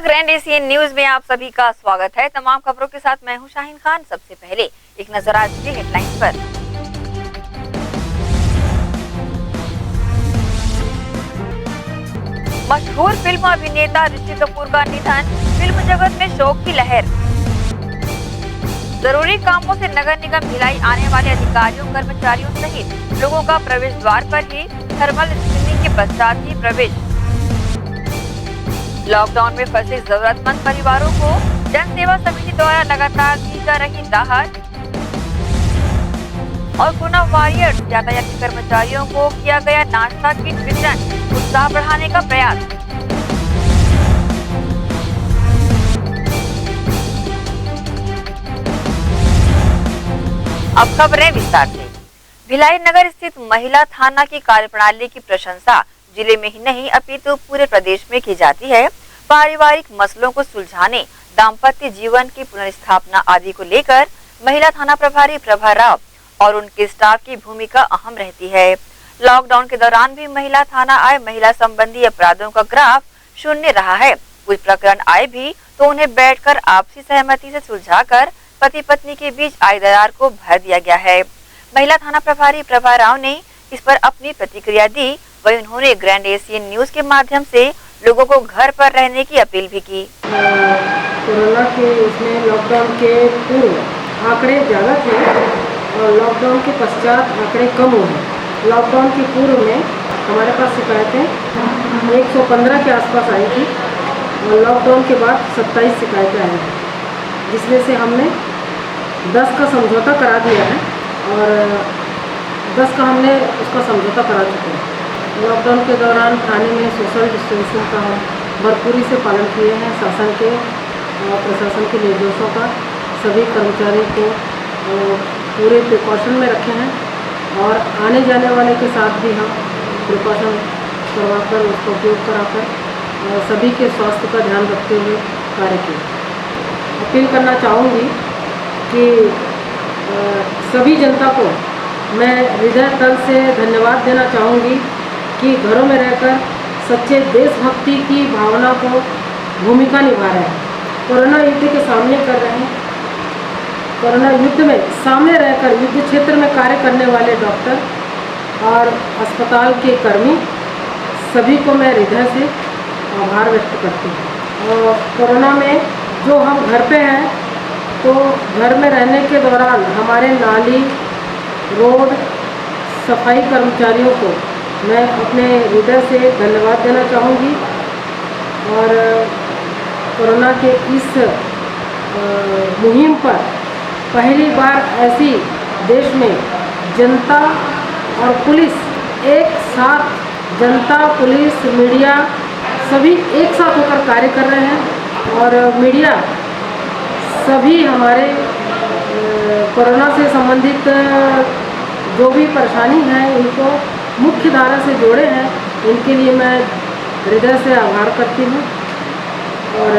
Grand Asian news में आप सभी का स्वागत है। तमाम खबरों के साथ मैं हूं शाहीन खान। सबसे पहले एक नजर आज की हेडलाइंस पर। मशहूर फिल्म अभिनेता ऋषि कपूर का निधन, फिल्म जगत में शोक की लहर। जरूरी कामों से नगर निगम भिलाई आने वाले अधिकारियों कर्मचारियों सहित लोगों का प्रवेश द्वार पर ही थर्मल स्क्रीनिंग के पश्चात ही प्रवेश। लॉकडाउन में फंसे जरूरतमंद परिवारों को जन सेवा समिति द्वारा लगातार दी जा रही राहत। और कोरोना वॉरियर्स यातायात के कर्मचारियों को किया गया नाश्ता किट वितरण, उत्साह बढ़ाने का प्रयास। अब खबरें विस्तार से। भिलाई नगर स्थित महिला थाना की कार्यप्रणाली की प्रशंसा जिले में ही नहीं अपितु पूरे प्रदेश में की जाती है। पारिवारिक मसलों को सुलझाने, दाम्पत्य जीवन की पुनर्स्थापना आदि को लेकर महिला थाना प्रभारी प्रभा राव और उनके स्टाफ की भूमिका अहम रहती है। लॉकडाउन के दौरान भी महिला थाना आए महिला संबंधी अपराधों का ग्राफ शून्य रहा है। कुछ प्रकरण आए भी तो उन्हें बैठकर आपसी सहमति से सुलझाकर पति पत्नी के बीच आए दरार को भर दिया गया है। महिला थाना प्रभारी प्रभा राव ने इस पर अपनी प्रतिक्रिया दी। वहीं उन्होंने ग्रैंड एशियन न्यूज के माध्यम से लोगों को घर पर रहने की अपील भी की। कोरोना के इसमें लॉकडाउन के पूर्व आंकड़े ज़्यादा थे और लॉकडाउन के पश्चात आंकड़े कम हुए। लॉकडाउन के पूर्व में हमारे पास शिकायतें 115 के आसपास आई थी और लॉकडाउन के बाद 27 शिकायतें आई हैं, जिसमें से हमने 10 का समझौता करा दिया है और 10 का हमने उसका समझौता करा चुके हैं। लॉकडाउन के दौरान थाने में सोशल डिस्टेंसिंग का भरपूरी से पालन किए हैं। शासन के और प्रशासन के निर्देशों का सभी कर्मचारियों को पूरे प्रिकॉशन में रखे हैं और आने जाने वाले के साथ भी हम प्रिकॉशन करवाकर उसका उपयोग कराकर सभी के स्वास्थ्य का ध्यान रखते हुए कार्य किया। अपील करना चाहूँगी कि सभी जनता को मैं हृदय तल से धन्यवाद देना चाहूँगी कि घरों में रहकर सच्चे देशभक्ति की भावना को भूमिका निभा रहे हैं। कोरोना युद्ध के सामने कर रहे हैं। कोरोना युद्ध में सामने रहकर युद्ध क्षेत्र में कार्य करने वाले डॉक्टर और अस्पताल के कर्मी सभी को मैं हृदय से आभार व्यक्त करती हूँ। और कोरोना में जो हम घर पे हैं तो घर में रहने के दौरान हमारे नाली, रोड, सफाई कर्मचारियों को मैं अपने हृदय से धन्यवाद देना चाहूँगी। और कोरोना के इस मुहिम पर पहली बार ऐसी देश में जनता और पुलिस एक साथ, जनता, पुलिस, मीडिया सभी एक साथ होकर कार्य कर रहे हैं और मीडिया सभी हमारे कोरोना से संबंधित जो भी परेशानी है इनको मुख्य धारा से जोड़े हैं। इनके लिए मैं हृदय से आभार करती हूँ। और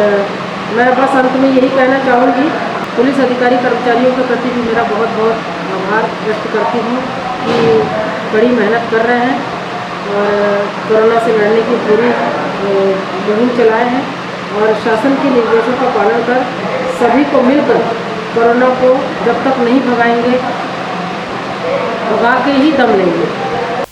मैं बस अंत में यही कहना चाहूँगी, पुलिस अधिकारी कर्मचारियों के प्रति भी मेरा बहुत बहुत आभार व्यक्त करती हूँ कि बड़ी मेहनत कर रहे हैं और कोरोना से लड़ने की पूरी मुहिम चलाए हैं और शासन के निर्देशों का पालन कर सभी को मिलकर कोरोना को जब तक नहीं भगाएंगे, भगा के ही दम लेंगे।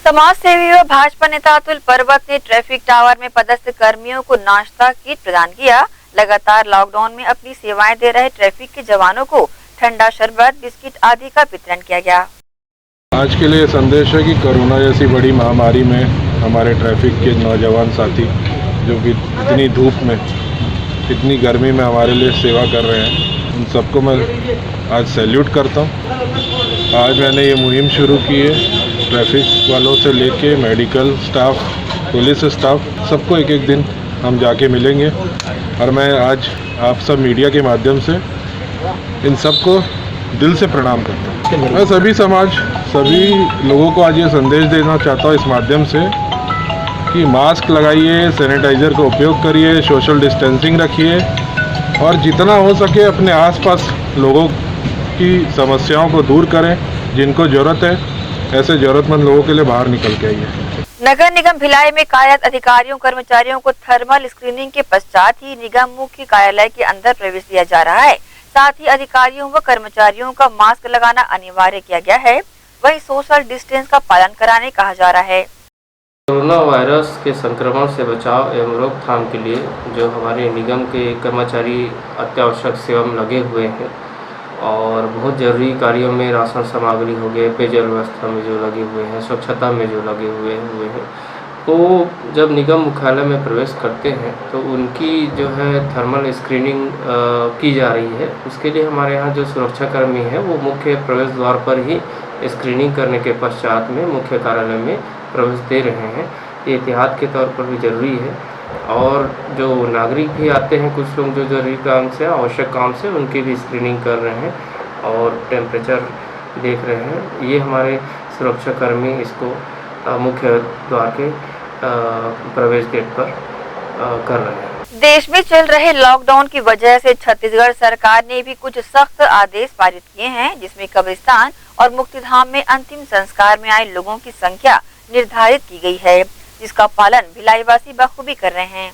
समाज सेवी व भाजपा नेता अतुल पर्वत ने ट्रैफिक टावर में पदस्थ कर्मियों को नाश्ता किट प्रदान किया। लगातार लॉकडाउन में अपनी सेवाएं दे रहे ट्रैफिक के जवानों को ठंडा शरबत, बिस्किट आदि का वितरण किया गया। आज के लिए संदेश है कि कोरोना जैसी बड़ी महामारी में हमारे ट्रैफिक के नौजवान साथी जो कि इतनी धूप में, इतनी गर्मी में हमारे लिए सेवा कर रहे हैं, उन सबको मैं आज सैल्यूट करता हूँ। आज मैंने ये मुहिम शुरू की है। ट्रैफिक वालों से लेके मेडिकल स्टाफ, पुलिस स्टाफ, सबको एक एक दिन हम जाके मिलेंगे और मैं आज आप सब मीडिया के माध्यम से इन सबको दिल से प्रणाम करता हूँ। मैं सभी समाज, सभी लोगों को आज ये संदेश देना चाहता हूँ इस माध्यम से कि मास्क लगाइए, सैनिटाइज़र का उपयोग करिए, सोशल डिस्टेंसिंग रखिए और जितना हो सके अपने आसपास लोगों की समस्याओं को दूर करें। जिनको ज़रूरत है ऐसे ज़रूरतमंद लोगों के लिए बाहर निकल के आइए। नगर निगम भिलाई में कार्यरत अधिकारियों कर्मचारियों को थर्मल स्क्रीनिंग के पश्चात ही निगम मुख्य कार्यालय के अंदर प्रवेश दिया जा रहा है। साथ ही अधिकारियों व कर्मचारियों का मास्क लगाना अनिवार्य किया गया है। वहीं सोशल डिस्टेंस का पालन कराने कहा जा रहा है। कोरोना वायरस के संक्रमण से बचाव एवं रोकथाम के लिए जो हमारे निगम के कर्मचारी अत्यावश्यक सेवा में लगे हुए हैं और बहुत ज़रूरी कार्यों में राशन सामग्री हो गए, पेयजल व्यवस्था में जो लगे हुए हैं, स्वच्छता में जो लगे हुए हैं, तो जब निगम मुख्यालय में प्रवेश करते हैं तो उनकी जो है थर्मल स्क्रीनिंग की जा रही है। उसके लिए हमारे यहाँ जो सुरक्षाकर्मी हैं वो मुख्य प्रवेश द्वार पर ही स्क्रीनिंग करने के पश्चात में मुख्य कार्यालय में प्रवेश दे रहे हैं। ये एहतियात के तौर पर भी ज़रूरी है और जो नागरिक भी आते हैं, कुछ लोग जो जरूरी काम से, आवश्यक काम से, उनकी भी स्क्रीनिंग कर रहे हैं और टेम्परेचर देख रहे हैं। ये हमारे सुरक्षाकर्मी इसको मुख्य द्वार के प्रवेश गेट पर कर रहे हैं। देश में चल रहे लॉकडाउन की वजह से छत्तीसगढ़ सरकार ने भी कुछ सख्त आदेश पारित किए हैं, जिसमें कब्रिस्तान और मुक्तिधाम में अंतिम संस्कार में आए लोगों की संख्या निर्धारित की गई है, जिसका पालन भिलाईवासी बखूबी कर रहे हैं।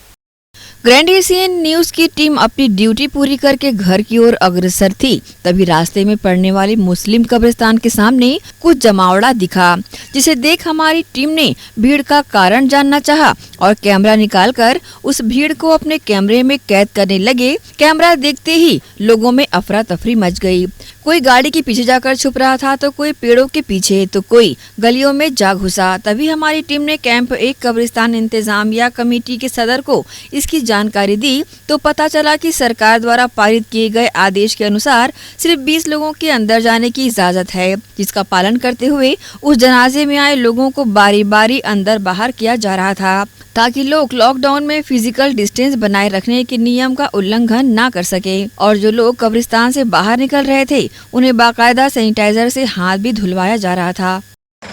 ग्रैंड एशियन न्यूज की टीम अपनी ड्यूटी पूरी करके घर की ओर अग्रसर थी, तभी रास्ते में पड़ने वाले मुस्लिम कब्रिस्तान के सामने कुछ जमावड़ा दिखा, जिसे देख हमारी टीम ने भीड़ का कारण जानना चाहा और कैमरा निकालकर उस भीड़ को अपने कैमरे में कैद करने लगे। कैमरा देखते ही लोगों में अफरा तफरी मच गई। कोई गाड़ी के पीछे जाकर छुप रहा था, तो कोई पेड़ों के पीछे, तो कोई गलियों में जा घुसा। तभी हमारी टीम ने कैंप 1 कब्रिस्तान इंतजामिया कमेटी के सदर को इसकी जानकारी दी, तो पता चला कि सरकार द्वारा पारित किए गए आदेश के अनुसार सिर्फ 20 लोगों के अंदर जाने की इजाजत है, जिसका पालन करते हुए उस जनाजे में आए लोगों को बारी बारी अंदर बाहर किया जा रहा था, ताकि लोग लॉकडाउन में फिजिकल डिस्टेंस बनाए रखने के नियम का उल्लंघन न कर सके। और जो लोग कब्रिस्तान से बाहर निकल रहे थे, उन्हें बाकायदा सैनिटाइजर से हाथ भी धुलवाया जा रहा था।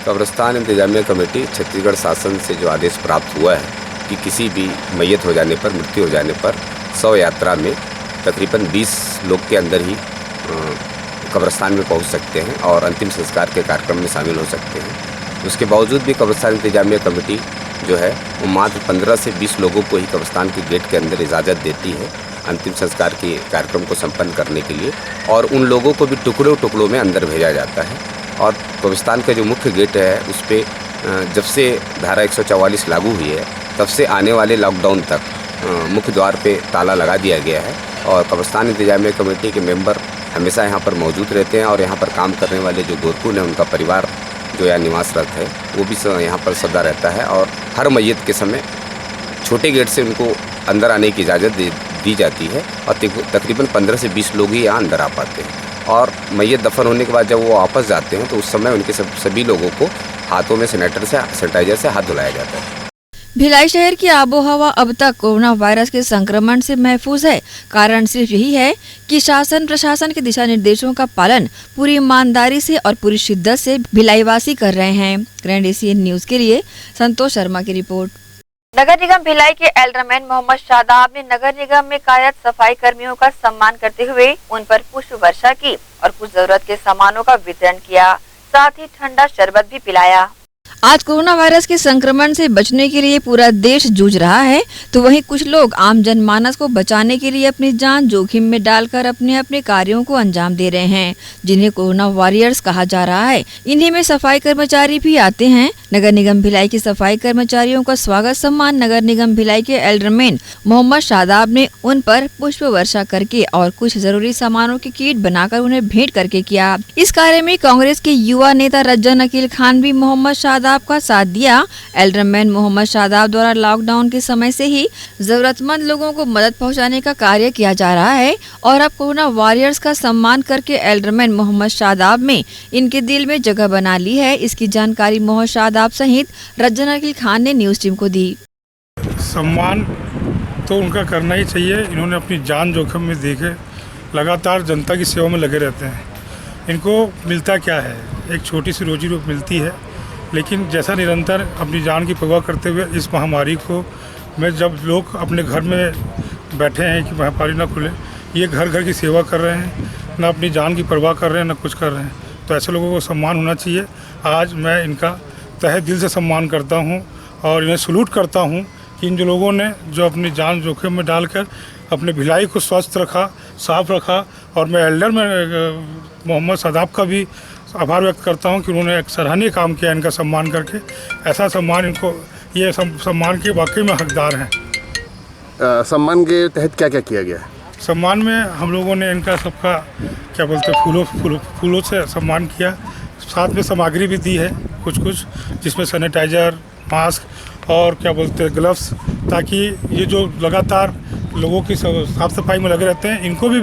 कब्रिस्तान इंतजामिया कमेटी छत्तीसगढ़ शासन से जो आदेश प्राप्त हुआ है कि किसी भी मैयत हो जाने पर, मृत्यु हो जाने पर 100 यात्रा में तकरीबन 20 लोग के अंदर ही कब्रिस्तान में पहुंच सकते हैं और अंतिम संस्कार के कार्यक्रम में शामिल हो सकते हैं। उसके बावजूद भी कब्रिस्तान इंतजामिया कमेटी जो है वो मात्र 15 से 20 लोगों को ही कब्रिस्तान के गेट के अंदर इजाज़त देती है अंतिम संस्कार के कार्यक्रम को संपन्न करने के लिए, और उन लोगों को भी टुकड़ों में अंदर भेजा जाता है। और कब्रिस्तान का जो मुख्य गेट है उस पर जब से धारा 144 लागू हुई है तब से आने वाले लॉकडाउन तक मुख्य द्वार पे ताला लगा दिया गया है और कब्रिस्तान इंतजामिया कमेटी के मेंबर हमेशा यहाँ पर मौजूद रहते हैं और यहाँ पर काम करने वाले जो गोरकुल हैं उनका परिवार जो यहाँ निवासरत है वो भी यहाँ पर सदा रहता है और हर मैयत के समय छोटे गेट से उनको अंदर आने की इजाज़त दी जाती है और तकरीबन 15 से 20 लोग ही यहाँ अंदर आ पाते हैं। और मैयत दफन होने के बाद जब वो वापस जाते हैं तो उस समय उनके सभी लोगों को हाथों में सैनिटाइजर से हाथ धुलाया जाता है। भिलाई शहर की आबोहवा अब तक कोरोना वायरस के संक्रमण से महफूज है। कारण सिर्फ यही है कि शासन प्रशासन के दिशा निर्देशों का पालन पूरी ईमानदारी से और पूरी शिद्दत से भिलाईवासी कर रहे हैं। ग्रैंड एशियन न्यूज के लिए संतोष शर्मा की रिपोर्ट। नगर निगम भिलाई के एल्डरमैन मोहम्मद शादाब ने नगर निगम में कार्यरत सफाई कर्मियों का सम्मान करते हुए उन पर पुष्प वर्षा की और कुछ जरूरत के सामानों का वितरण किया, साथ ही ठंडा शरबत भी पिलाया। आज कोरोना वायरस के संक्रमण से बचने के लिए पूरा देश जूझ रहा है, तो वहीं कुछ लोग आम जनमानस को बचाने के लिए अपनी जान जोखिम में डालकर अपने अपने कार्यों को अंजाम दे रहे हैं, जिन्हें कोरोना वॉरियर्स कहा जा रहा है। इन्हीं में सफाई कर्मचारी भी आते हैं। नगर निगम भिलाई के सफाई कर्मचारियों का स्वागत सम्मान नगर निगम भिलाई के एल्डरमैन मोहम्मद शादाब ने उन पर पुष्प वर्षा करके और कुछ जरूरी सामानों की किट बनाकर उन्हें भेंट करके किया। इस कार्य में कांग्रेस के युवा नेता रज्जन अकील खान भी मोहम्मद शादाब का साथ दिया। एल्डरमैन मोहम्मद शादाब द्वारा लॉकडाउन के समय से ही जरूरतमंद लोगों को मदद पहुंचाने का कार्य किया जा रहा है और अब कोरोना वॉरियर्स का सम्मान करके एल्डरमैन मोहम्मद शादाब में इनके दिल में जगह बना ली है। इसकी जानकारी मोहम्मद शादाब सहित रज्जन अकील खान ने न्यूज टीम को दी। सम्मान तो उनका करना ही चाहिए। इन्होंने अपनी जान जोखिम में देके लगातार जनता की सेवा में लगे रहते हैं। इनको मिलता क्या है, एक छोटी सी रोजी रोटी मिलती है, लेकिन जैसा निरंतर अपनी जान की परवाह करते हुए इस महामारी को में जब लोग अपने घर में बैठे हैं कि महामारी ना खुले, ये घर घर की सेवा कर रहे हैं, ना अपनी जान की परवाह कर रहे हैं, ना कुछ कर रहे हैं। तो ऐसे लोगों को सम्मान होना चाहिए। आज मैं इनका तहे दिल से सम्मान करता हूं और इन्हें सलूट करता हूँ कि इन जो लोगों ने जो अपनी जान जोखिम में डालकर अपने भिलाई को स्वस्थ रखा, साफ रखा। और मैं एल्डर में मोहम्मद सदाब का भी आभार व्यक्त करता हूँ कि उन्होंने एक सराहनीय काम किया इनका सम्मान करके। ऐसा सम्मान इनको, ये सम्मान के वाकई में हकदार हैं। सम्मान के तहत क्या क्या किया गया है? सम्मान में हम लोगों ने इनका सबका क्या बोलते हैं फूलों से सम्मान किया। साथ में सामग्री भी दी है कुछ जिसमें सैनिटाइज़र, मास्क और क्या बोलते हैं ग्लव्स, ताकि ये जो लगातार लोगों की साफ सफाई में लगे रहते हैं इनको भी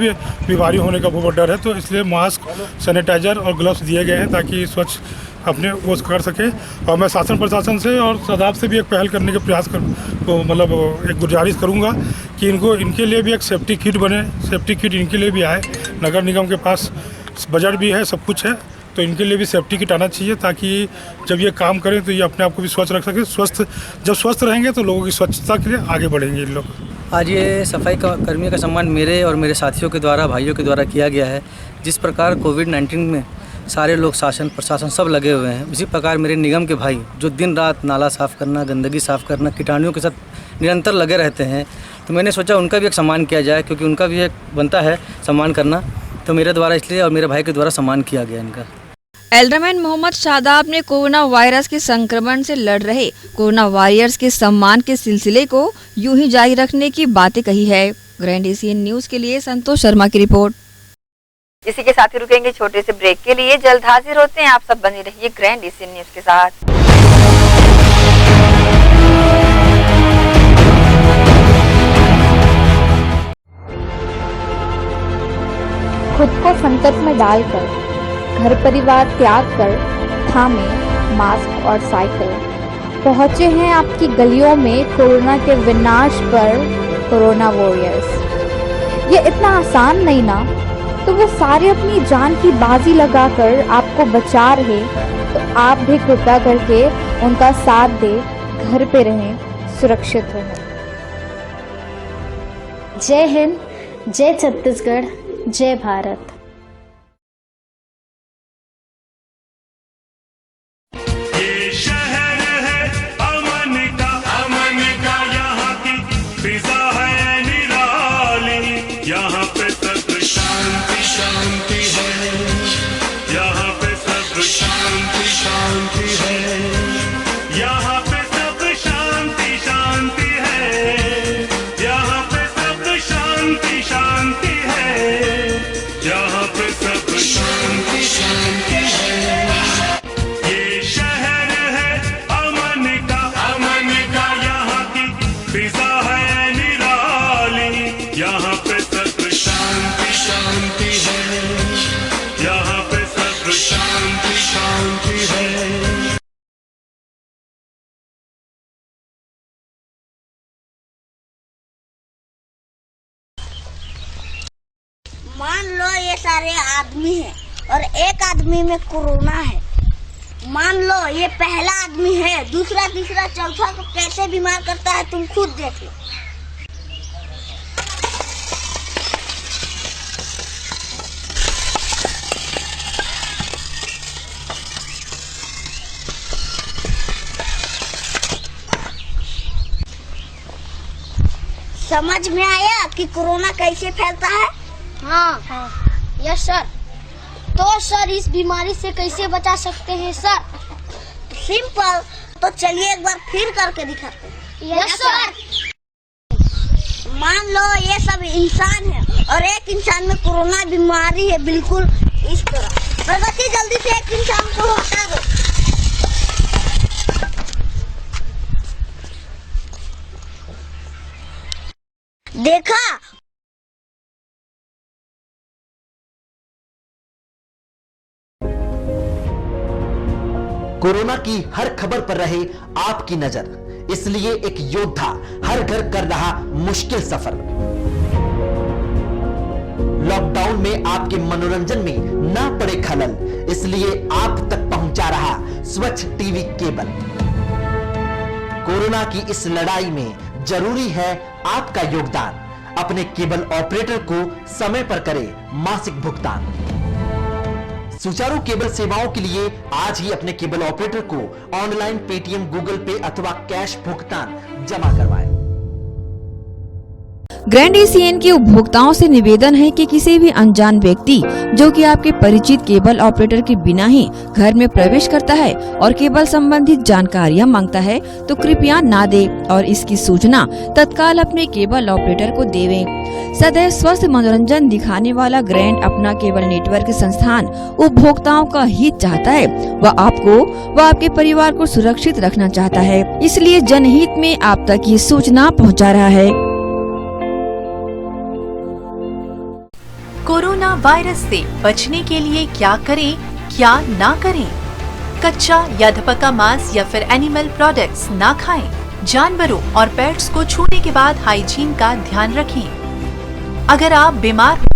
बीमारी होने का बहुत डर है। तो इसलिए मास्क, सैनिटाइज़र और ग्लव्स दिए गए हैं ताकि स्वच्छ अपने वो कर सके। और मैं शासन प्रशासन से और सदाब से भी एक पहल करने के प्रयास मतलब एक गुजारिश करूंगा कि इनके लिए भी एक सेफ्टी किट बने, सेफ्टी किट इनके लिए भी आए। नगर निगम के पास बजट भी है, सब कुछ है, तो इनके लिए भी सेफ्टी किट आना चाहिए ताकि जब ये काम करें तो ये अपने आप को भी स्वच्छ रख सके। जब स्वस्थ रहेंगे तो लोगों की स्वच्छता के लिए आगे बढ़ेंगे इन लोग। आज ये सफाई कर्मियों का सम्मान मेरे और मेरे साथियों के द्वारा, भाइयों के द्वारा किया गया है। जिस प्रकार कोविड-19 में सारे लोग शासन प्रशासन सब लगे हुए हैं, उसी प्रकार मेरे निगम के भाई जो दिन रात नाला साफ़ करना, गंदगी साफ़ करना, कीटाणुओं के साथ निरंतर लगे रहते हैं, तो मैंने सोचा उनका भी एक सम्मान किया जाए, क्योंकि उनका भी एक बनता है सम्मान करना। तो मेरे द्वारा इसलिए और मेरे भाई के द्वारा सम्मान किया गया इनका। एल्डरमैन मोहम्मद शादाब ने कोरोना वायरस के संक्रमण से लड़ रहे कोरोना वॉरियर्स के सम्मान के सिलसिले को यूं ही जारी रखने की बातें कही है। ग्रैंड एशियन न्यूज के लिए संतोष शर्मा की रिपोर्ट। इसी के साथ ही रुकेंगे छोटे से ब्रेक के लिए। जल्द हाजिर होते हैं, आप सब बने रहिए ग्रैंड एशियन न्यूज के साथ। खुद को संकट में डालकर घर परिवार त्याग कर थामे मास्क और साइकिल पहुंचे हैं आपकी गलियों में कोरोना के विनाश पर कोरोना वॉरियर्स। ये इतना आसान नहीं ना, तो वो सारे अपनी जान की बाजी लगाकर आपको बचा रहे, तो आप भी कृपया करके उनका साथ दे, घर पे रहें, सुरक्षित रहें। जय हिंद, जय छत्तीसगढ़, जय भारत। मान लो ये सारे आदमी हैं और एक आदमी में कोरोना है। मान लो ये पहला आदमी है, दूसरा, तीसरा, चौथा को कैसे बीमार करता है तुम खुद देख लो। समझ में आया कि कोरोना कैसे फैलता है? हाँ, यस सर। तो सर इस बीमारी से कैसे बचा सकते हैं सर? सिंपल, तो चलिए एक बार फिर करके दिखाते हैं। Yes sir. मान लो ये सब इंसान है और एक इंसान में कोरोना बीमारी है, बिल्कुल इस तरह। प्रगति, जल्दी से एक इंसान को हटा दो। देखा? कोरोना की हर खबर पर रहे आपकी नजर, इसलिए एक योद्धा हर घर कर रहा मुश्किल सफर। लॉकडाउन में आपके मनोरंजन में ना पड़े खलल, इसलिए आप तक पहुंचा रहा स्वच्छ टीवी केबल। कोरोना की इस लड़ाई में जरूरी है आपका योगदान। अपने केबल ऑपरेटर को समय पर करें मासिक भुगतान। सुचारू केबल सेवाओं के लिए आज ही अपने केबल ऑपरेटर को ऑनलाइन पेटीएम, गूगल पे अथवा कैश भुगतान जमा करवाएं। ग्रैंड एशियन के उपभोक्ताओं से निवेदन है कि किसी भी अनजान व्यक्ति जो कि आपके परिचित केबल ऑपरेटर के बिना ही घर में प्रवेश करता है और केबल संबंधित जानकारियां मांगता है तो कृपया ना दे और इसकी सूचना तत्काल अपने केबल ऑपरेटर को देवें। सदैव स्वस्थ मनोरंजन दिखाने वाला ग्रैंड अपना केबल नेटवर्क संस्थान उपभोक्ताओं का हित चाहता है। वह आपको व आपके परिवार को सुरक्षित रखना चाहता है, इसलिए जनहित में आप तक ये सूचना पहुँचा रहा है। कोरोना वायरस से बचने के लिए क्या करें, क्या ना करें? कच्चा या धपका मांस या फिर एनिमल प्रोडक्ट्स ना खाएं। जानवरों और पेट्स को छूने के बाद हाइजीन का ध्यान रखें। अगर आप बीमार हो,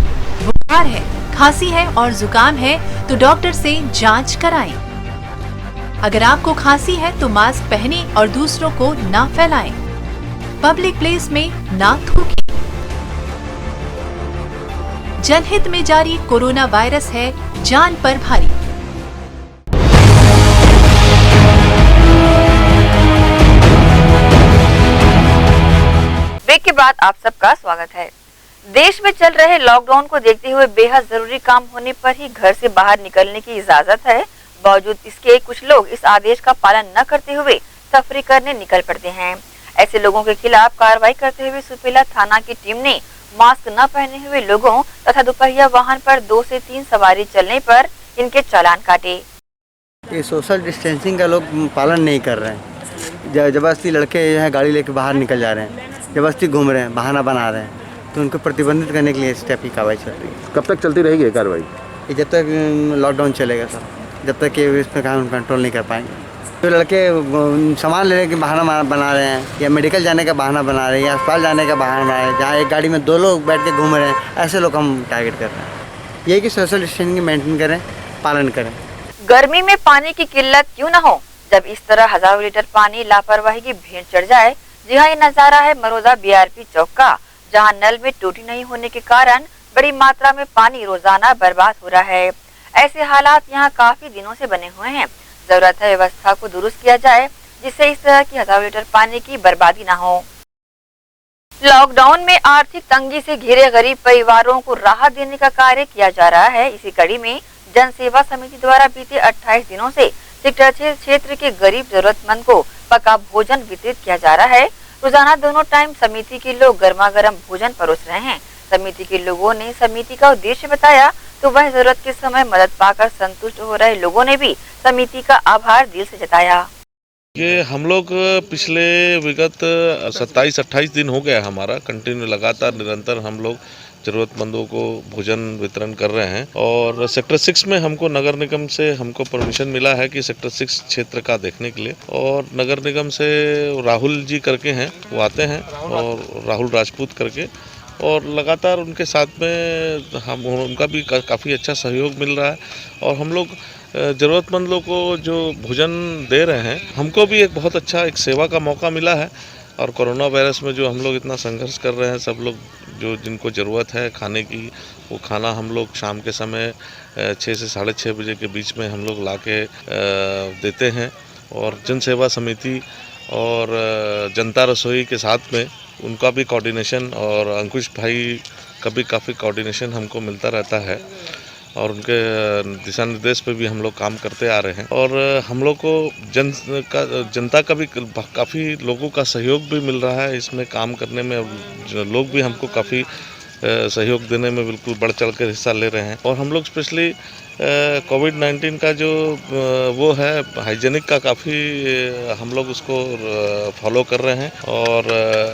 बुखार है, खांसी है और जुकाम है तो डॉक्टर से जांच कराएं। अगर आपको खांसी है तो मास्क पहनें और दूसरों को ना फैलाएं। पब्लिक प्लेस में ना थूकें। जनहित में जारी कोरोना वायरस है जान पर भारी। ब्रेक के बाद आप सबका स्वागत है। देश में चल रहे लॉकडाउन को देखते हुए बेहद जरूरी काम होने पर ही घर से बाहर निकलने की इजाजत है। बावजूद इसके कुछ लोग इस आदेश का पालन न करते हुए तफरी करने निकल पड़ते हैं। ऐसे लोगों के खिलाफ कार्रवाई करते हुए सुपेला थाना की टीम ने मास्क न पहने हुए लोगों तथा दोपहिया वाहन पर 2 से 3 सवारी चलने पर इनके चालान काटे। ये सोशल डिस्टेंसिंग का लोग पालन नहीं कर रहे हैं। जबरदस्ती लड़के यहाँ गाड़ी लेकर बाहर निकल जा रहे हैं, जबरदस्ती घूम रहे हैं, बहाना बना रहे हैं, तो उनको प्रतिबंधित करने के लिए इस टाइप की कार्रवाई चल रही है। कब तक चलती रहेगी ये कार्रवाई? ये जब तक लॉकडाउन चलेगा सर, जब तक कि इस पर कंट्रोल नहीं कर पाएंगे। तो लड़के सामान लेने के बहाना बना रहे हैं या मेडिकल जाने का बहाना बना रहे हैं या अस्पताल जाने का बहाना बना रहे हैं, जहाँ एक गाड़ी में 2 लोग बैठ के घूम रहे हैं, ऐसे लोग हम टारगेट कर रहे हैं। ये कि सोशल डिस्टेंसिंग मेंटेन करें, पालन करें। गर्मी में पानी की किल्लत क्यों न हो, जब इस तरह हजारों लीटर पानी लापरवाही की भेंट चढ़ जाए। जी हाँ, ये नजारा है मरोदा BRP चौक का, जहाँ नल में टूटी नहीं होने के कारण बड़ी मात्रा में पानी रोजाना बर्बाद हो रहा है। ऐसे हालात यहाँ काफी दिनों से बने हुए हैं। जरूरत है व्यवस्था को दुरुस्त किया जाए जिससे इस तरह की हजारों लीटर पानी की बर्बादी न हो। लॉकडाउन में आर्थिक तंगी से घिरे गरीब परिवारों को राहत देने का कार्य किया जा रहा है। इसी कड़ी में जन सेवा समिति द्वारा बीते 28 दिनों से सेक्टर 6 क्षेत्र के गरीब जरूरतमंद को पका भोजन वितरित किया जा रहा है। रोजाना दोनों टाइम समिति के लोग गर्मा गर्म भोजन परोस रहे हैं। समिति के लोगों ने समिति का उद्देश्य बताया तो वह जरूरत के समय मदद पाकर संतुष्ट हो रहे लोगों ने भी समिति का आभार दिल से जताया। ये हम लोग पिछले विगत 27-28 दिन हो गया हमारा कंटिन्यू लगातार निरंतर हम लोग जरूरतमंदों को भोजन वितरण कर रहे हैं। और सेक्टर 6 में हमको नगर निगम से हमको परमिशन मिला है कि सेक्टर 6 क्षेत्र का देखने के लिए, और नगर निगम से राहुल जी करके हैं, वो आते हैं और राहुल राजपूत करके, और लगातार उनके साथ में हम उनका भी काफ़ी अच्छा सहयोग मिल रहा है। और हम लोग ज़रूरतमंद लोगों को जो भोजन दे रहे हैं, हमको भी एक बहुत अच्छा एक सेवा का मौका मिला है। और कोरोना वायरस में जो हम लोग इतना संघर्ष कर रहे हैं, सब लोग जो जिनको ज़रूरत है खाने की, वो खाना हम लोग शाम के समय 6 से 6:30 बजे के बीच में हम लोग ला के देते हैं। और जन सेवा समिति और जनता रसोई के साथ में उनका भी कोऑर्डिनेशन, और अंकुश भाई का भी काफ़ी कोऑर्डिनेशन हमको मिलता रहता है, और उनके दिशा निर्देश पे भी हम लोग काम करते आ रहे हैं। और हम लोग को जनता का भी काफ़ी लोगों का सहयोग भी मिल रहा है इसमें काम करने में। लोग भी हमको काफ़ी सहयोग देने में बिल्कुल बढ़ चढ़ कर हिस्सा ले रहे हैं। और हम लोग स्पेशली कोविड-19 का जो वो है हाइजीनिक का काफ़ी हम लोग उसको फॉलो कर रहे हैं, और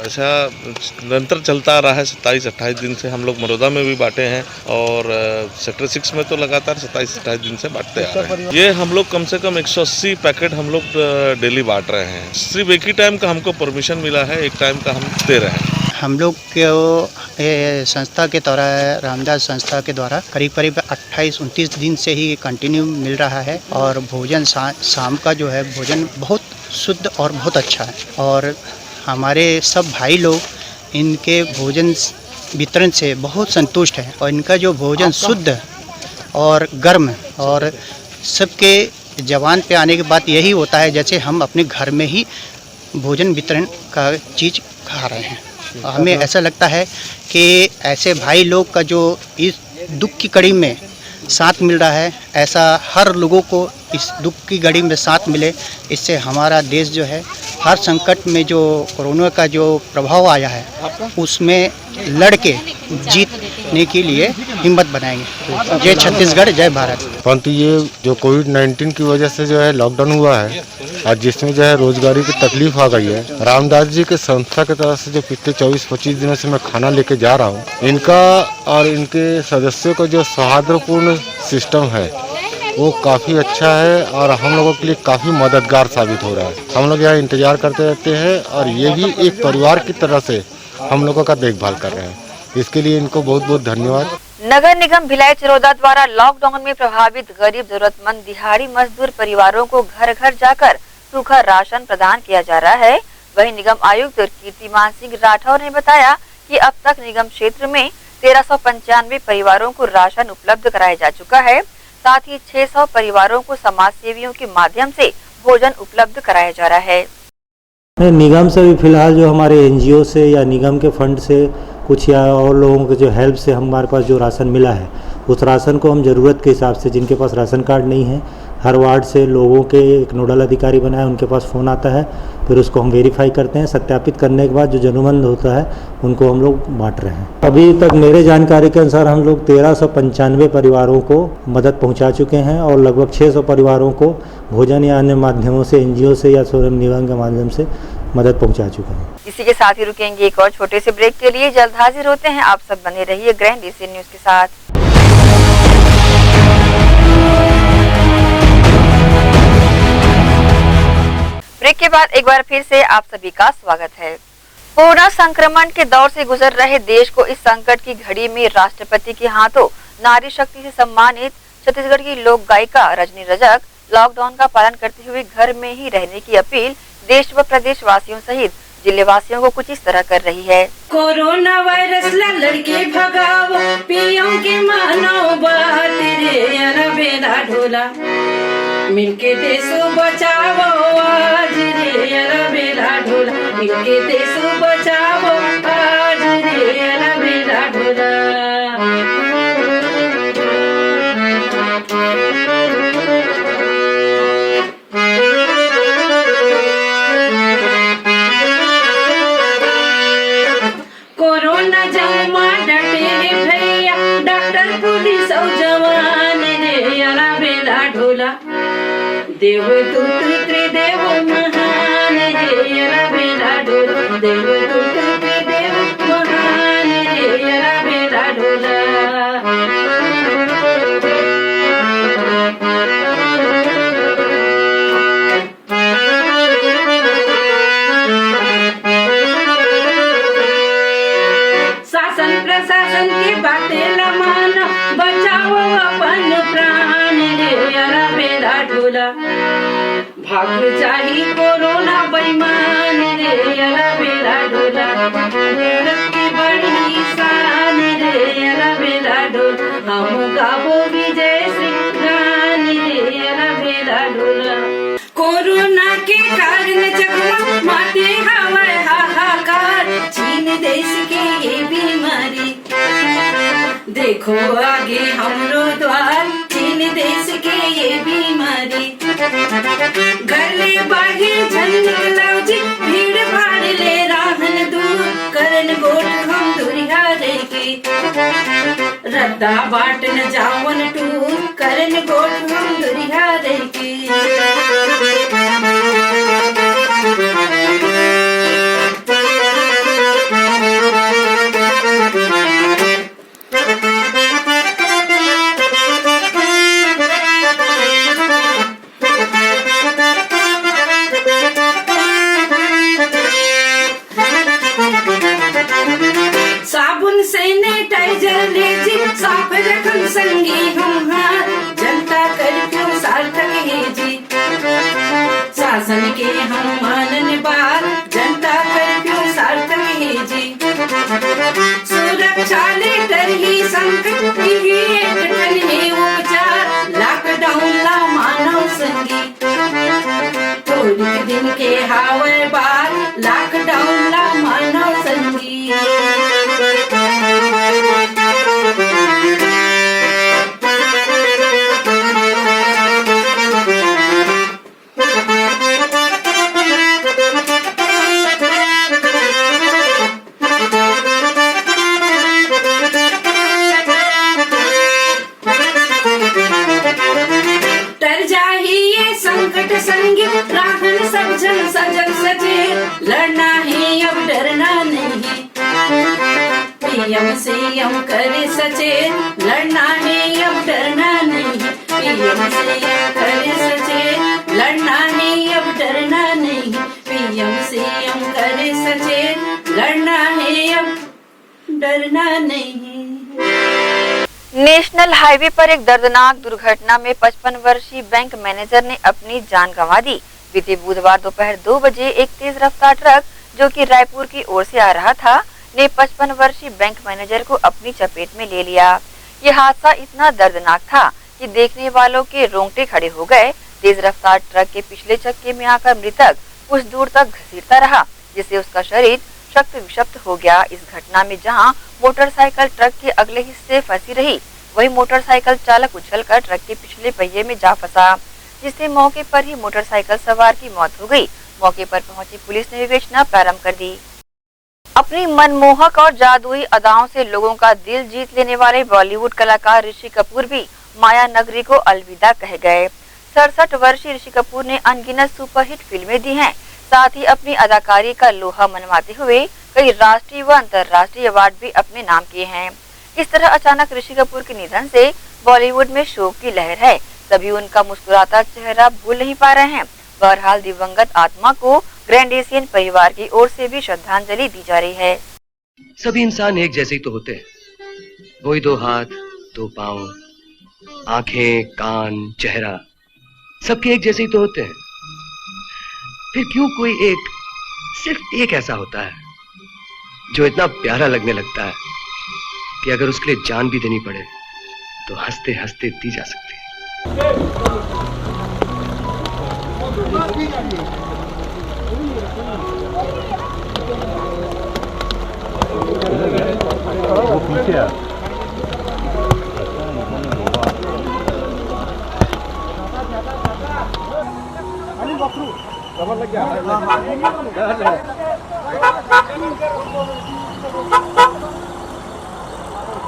ऐसा निरंतर चलता आ रहा है। 27-28 दिन से हम लोग मरोदा में भी बांटे हैं, और सेक्टर 6 में तो लगातार 27-28 दिन से बांटते आ रहे हैं। ये हम लोग कम से कम 180 पैकेट हम लोग डेली बांट रहे हैं। सिर्फ एक ही टाइम का हमको परमिशन मिला है, एक टाइम का हम दे रहे हैं। हम लोग को संस्था के द्वारा, रामदास संस्था के द्वारा करीब 28-29 दिन से ही कंटिन्यू मिल रहा है। और भोजन शाम का जो है भोजन बहुत शुद्ध और बहुत अच्छा है। और हमारे सब भाई लोग इनके भोजन वितरण से बहुत संतुष्ट हैं। और इनका जो भोजन शुद्ध और गर्म, और सबके जवान पे आने के बाद यही होता है जैसे हम अपने घर में ही भोजन वितरण का चीज़ खा रहे हैं। हमें ऐसा लगता है कि ऐसे भाई लोग का जो इस दुख की कड़ी में साथ मिल रहा है, ऐसा हर लोगों को इस दुख की घड़ी में साथ मिले। इससे हमारा देश जो है हर संकट में जो कोरोना का जो प्रभाव आया है उसमें लड़ के जीतने के लिए हिम्मत बनाएंगे। जय छत्तीसगढ़, जय भारत। परंतु ये जो कोविड-19 की वजह से जो है लॉकडाउन हुआ है और जिसमें जो है रोजगारी की तकलीफ आ गई है, रामदास जी के संस्था की तरफ से जो पिछले 24-25 दिनों से मैं खाना लेके जा रहा हूँ, इनका और इनके सदस्यों का जो सौहार्दपूर्ण सिस्टम है वो काफ़ी अच्छा है और हम लोगों के लिए काफ़ी मददगार साबित हो रहा है। हम लोग यहाँ इंतजार करते रहते हैं और ये भी एक परिवार की तरह से हम लोगों का देखभाल कर रहे हैं। इसके लिए इनको बहुत बहुत धन्यवाद। नगर निगम भिलाई चरोदा द्वारा लॉकडाउन में प्रभावित गरीब जरूरतमंद दिहाड़ी मजदूर परिवारों को घर घर जाकर सूखा राशन प्रदान किया जा रहा है। वहीं निगम आयुक्त कीर्तिमान सिंह राठौर ने बताया कि अब तक निगम क्षेत्र में 1395 परिवारों को राशन उपलब्ध कराया जा चुका है। साथ ही 600 परिवारों को समाज सेवियों के माध्यम से भोजन उपलब्ध कराया जा रहा है। निगम से भी फिलहाल जो हमारे एनजीओ से या निगम के फंड से कुछ या और लोगों के जो हेल्प से हमारे पास जो राशन मिला है, उस राशन को हम ज़रूरत के हिसाब से, जिनके पास राशन कार्ड नहीं है, हर वार्ड से लोगों के एक नोडल अधिकारी बनाए, उनके पास फ़ोन आता है, फिर उसको हम वेरीफाई करते हैं। सत्यापित करने के बाद जो ज़रूरतमंद होता है उनको हम लोग बांट रहे हैं। अभी तक मेरे जानकारी के अनुसार हम लोग 1395 परिवारों को मदद पहुंचा चुके हैं और लगभग 600 परिवारों को भोजन या अन्य माध्यमों से, एनजीओ से या स्वयं निगम के माध्यम से मदद पहुंचा चुके हैं। इसी के साथ ही रुकेंगे एक और छोटे से ब्रेक के लिए। जल्द हाजिर होते हैं। आप सब बने रहिए ग्रैंड एशियन न्यूज के साथ। ब्रेक के बाद एक बार फिर से आप सभी का स्वागत है। कोरोना संक्रमण के दौर से गुजर रहे देश को इस संकट की घड़ी में राष्ट्रपति के हाथों नारी शक्ति से सम्मानित छत्तीसगढ़ की लोक गायिका रजनी रजक लॉकडाउन का पालन करते हुए घर में ही रहने की अपील देश व प्रदेश वासियों सहित जिले वासियों को कुछ इस तरह कर रही है। कोरोना वायरस ला लड़के भगाओ, पियों के मानो बात रे अरबेला ढोला, मिलके देश बचाओ आज रे अरबेला ढोला, मिलके देश बचाओ आज रे अरबेला ढोला। कोरोना जमा डटे भैया, डॉक्टर पुलिस और जवान रे अरबेला ढोला, देवदूत त्रिदेव महान रे अरबेला ढोला, देवदूत त्रिदेव महान रे अरबेला ढोला। शासन प्रशासन की बातें न मानो, बचाओ अपन प्राण रे अरबेला ढोला, भाग चाही कोरोना बेईमान रे अरबेला ढोला, भारत की बड़ी शान रे अरबेला ढोला, हम गावो विजय श्री गान रे अरबेला ढोला। कोरोना के कारण जगमा माते हवाए हाहाकार, चीन देश की ये बीमारी देखो आगे हमरो द्वार, चीन देश के ये बीमारी, घर ले बाहर झन निकलाओ जी, भीड़ भाड़ ले राहन दूर, करन गोट हम दुरिया की, रद्दा बाट न जावन टूर, करन गोट हम दुरिया की। साबुन सैनिटाइजर ले जी, साफ रखन संगी हम हाथ, जनता कर्फ्यू सार्थक है जी, शासन के हम मानन बात, जनता कर्फ्यू सार्थक है जी, सुरक्षा ले डर ही संकट ही एक ठन है उपज लॉकडाऊनला मानव संगी थोडी दिन के हावय बार लॉकडाऊनला मानव संगी संगी राहन सब जन सजग सजे लड़ना है अब डरना नहीं पीएम सीएम करे सचेत लड़ना है अब डरना नहीं पीएम सीएम करे सचेत लड़ना है अब डरना नहीं पीएम सीएम करे सचेत लड़ना है अब डरना नहीं। नेशनल हाईवे पर एक दर्दनाक दुर्घटना में 55 वर्षीय बैंक मैनेजर ने अपनी जान गंवा दी। बीते बुधवार दोपहर 2 बजे एक तेज रफ्तार ट्रक जो कि रायपुर की ओर से आ रहा था ने 55 वर्षीय बैंक मैनेजर को अपनी चपेट में ले लिया। ये हादसा इतना दर्दनाक था कि देखने वालों के रोंगटे खड़े हो गए। तेज रफ्तार ट्रक के पिछले चक्के में आकर मृतक कुछ दूर तक घसीटता रहा, जिससे उसका शरीर शक्त विक्षक्त हो गया। इस घटना में जहां मोटरसाइकिल ट्रक के अगले हिस्से फंसी रही, वही मोटरसाइकिल चालक उछलकर ट्रक के पिछले पहिए में जा फंसा, जिससे मौके पर ही मोटरसाइकिल सवार की मौत हो गई। मौके पर पहुंची पुलिस ने विवेचना प्रारंभ कर दी। अपनी मनमोहक और जादुई अदाओं से लोगों का दिल जीत लेने वाले बॉलीवुड कलाकार ऋषि कपूर भी माया नगरी को अलविदा कह गए। 67 वर्षीय ऋषि कपूर ने अनगिनत सुपरहिट फिल्में दी हैं, साथ ही अपनी अदाकारी का लोहा मनवाते हुए कई राष्ट्रीय व अंतर्राष्ट्रीय अवार्ड भी अपने नाम किए हैं। इस तरह अचानक ऋषि कपूर के निधन से बॉलीवुड में शोक की लहर है। सभी उनका मुस्कुराता चेहरा भूल नहीं पा रहे हैं। बहरहाल दिवंगत आत्मा को ग्रैंड एशियन परिवार की ओर से भी श्रद्धांजलि दी जा रही है। सभी इंसान एक जैसे ही तो होते हैं, वही 2 हाथ 2 पाँव, आंखें, कान, चेहरा सबके एक जैसे ही तो होते हैं। फिर क्यों कोई एक, सिर्फ एक ऐसा होता है जो इतना प्यारा लगने लगता है कि अगर उसके लिए जान भी देनी पड़े तो हंसते हंसते दी जा सकती है।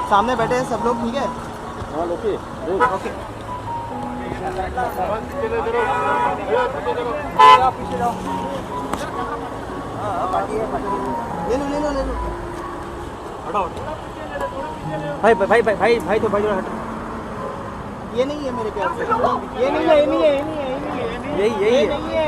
सामने बैठे हैं सब लोग, ठीक है? ओके। ले लो। भाई तो भाई हटो। ये नहीं है मेरे ख्याल से। ये नहीं है। यही है। यही है।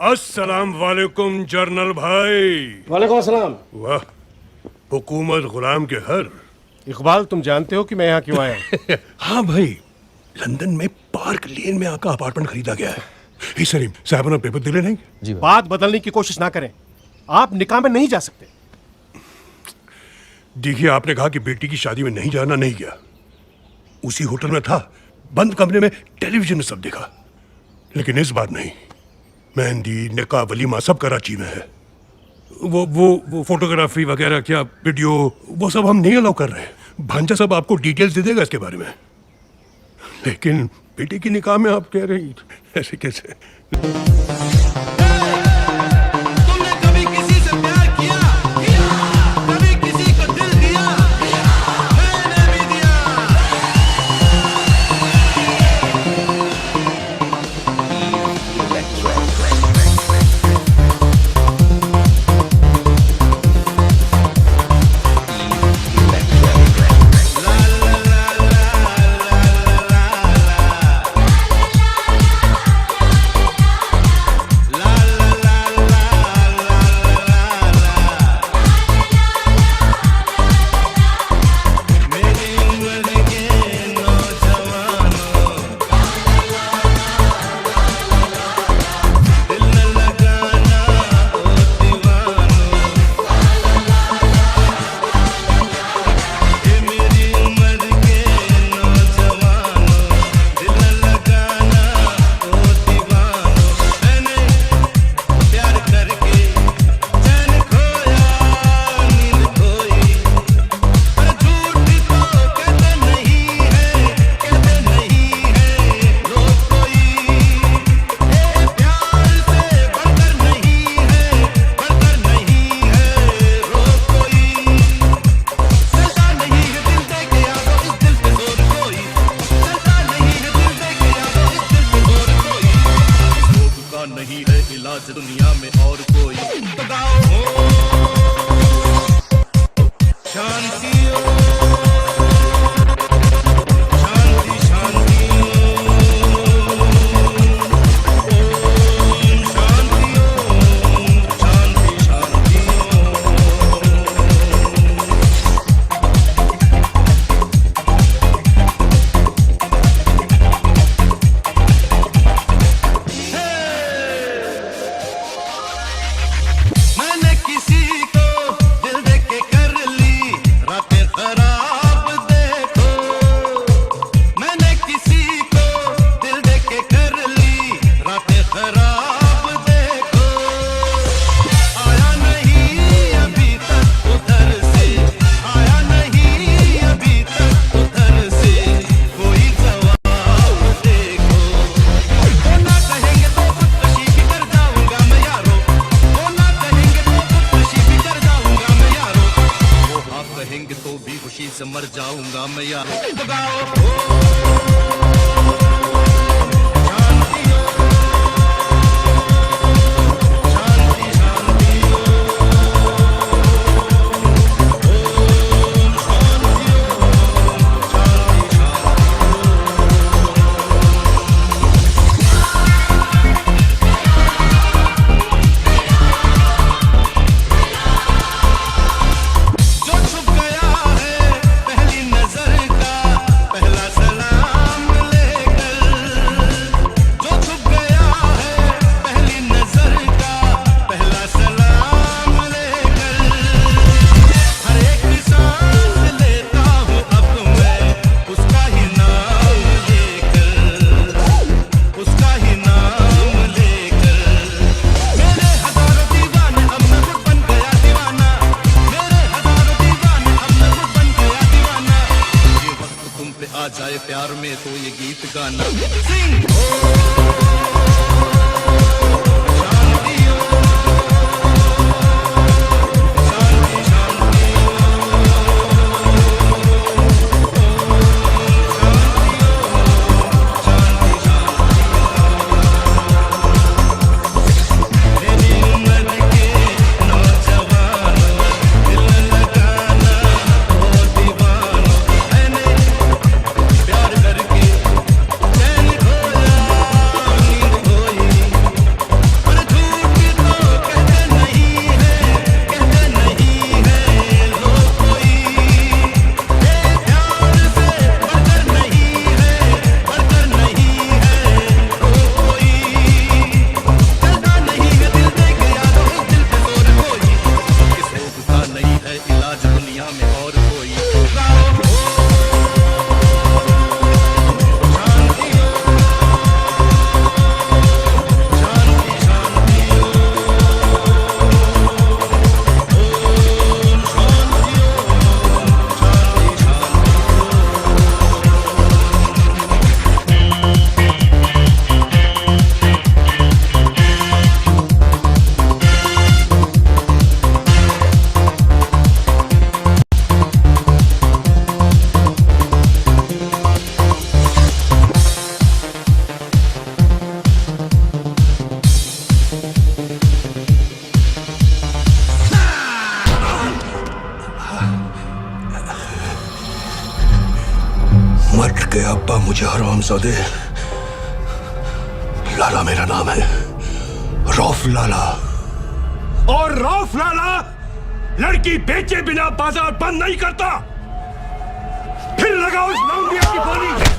अस्सलाम वालेकुम जर्नल भाई। वालेकुम अस्सलाम। वाह, हुकूमत गुलाम के हर। इकबाल, तुम जानते हो कि मैं यहाँ क्यों आया? हाँ भाई, लंदन में पार्क लेन में आका अपार्टमेंट खरीदा गया है। ही सलीम साहब अपना पेपर दे लेंगे जी। बात बदलने की कोशिश ना करें, आप निकाह में नहीं जा सकते। देखिए, आपने कहा कि बेटी की शादी में नहीं जाना, नहीं गया। उसी होटल में था, बंद कमरे में टेलीविजन में सब देखा, लेकिन इस बार नहीं। मेहंदी, निकाह, वलीमा सब कराची में है। वो फोटोग्राफी वगैरह, क्या वीडियो, वो सब हम नहीं अलाउ कर रहे हैं। भांजा सब आपको डिटेल्स दे देगा इसके बारे में। लेकिन बेटे की निकाह में आप कह रही ऐसे कैसे? से मर जाऊंगा मैं यार। आ जाए प्यार में तो ये गीत गाना। अब्बा मुझे हरामजादे, लाला मेरा नाम है, रौफ लाला। और रौफ लाला लड़की बेचे बिना बाजार बंद नहीं करता। फिर लगाओ इस लौंडिया की गोली।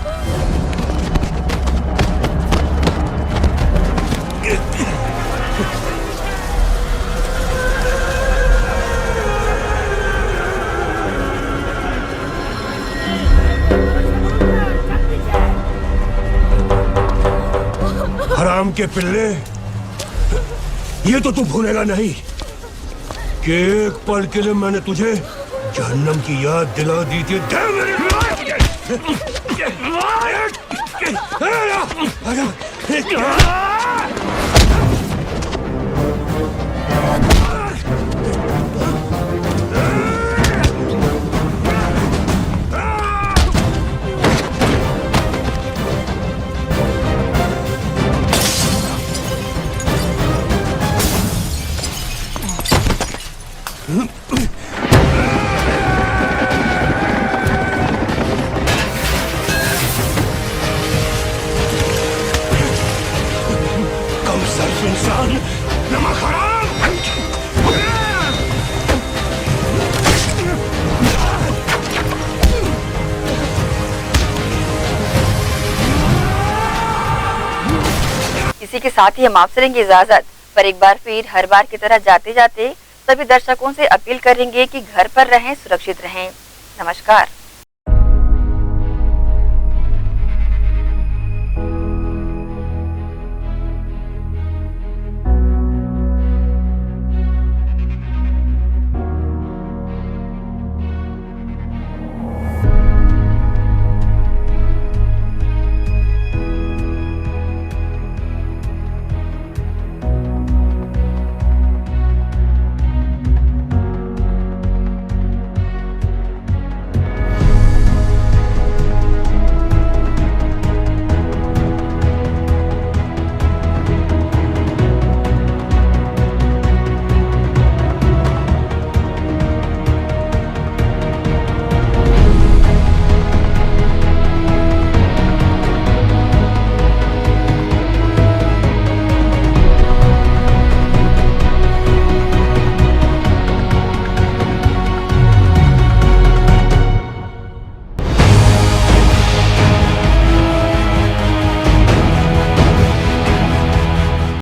हराम के पिल्ले, ये तो तू भूलेगा नहीं कि एक पल के लिए मैंने तुझे जहन्नम की याद दिला दी थी। इसी के साथ ही हम आपसे लेंगे इजाजत, पर एक बार फिर हर बार की तरह जाते जाते सभी दर्शकों से अपील करेंगे कि घर पर रहें, सुरक्षित रहें। नमस्कार।